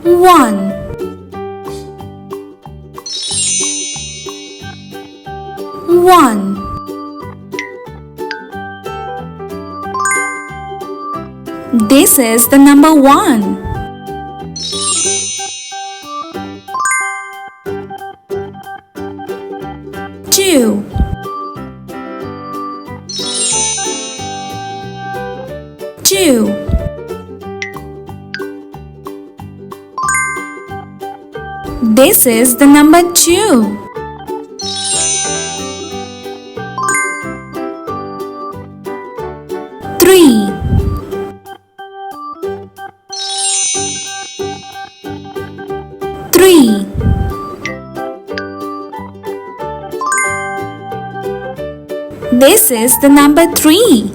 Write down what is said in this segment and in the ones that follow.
1 1 This is the number 1. 2 2 This is the number 2. 3 3 This is the number 3.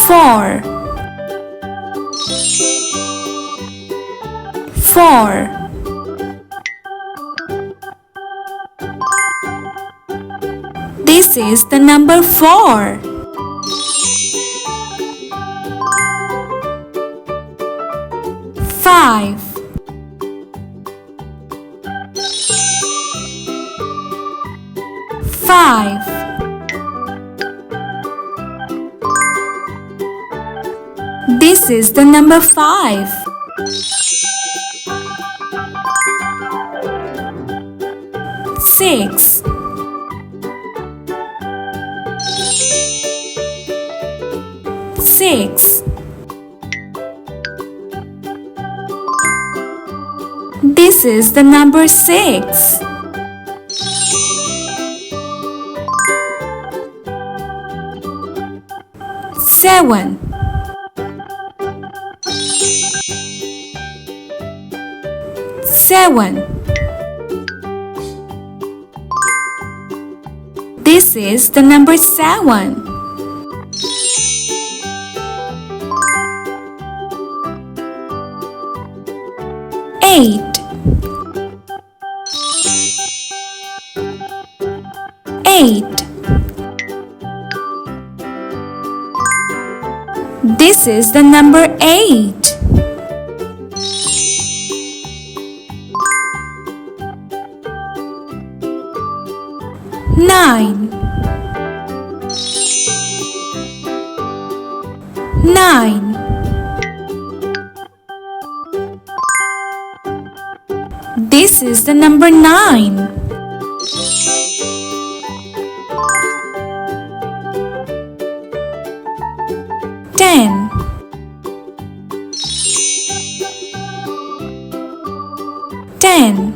4 4 This is the number 4. 5 5 This is the number 5. 6 6 This is the number 6. 7 7 This is the number 7. 8 8 This is the number 8. 9 9 This is the number 9. 10 10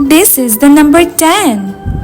This is the number 10.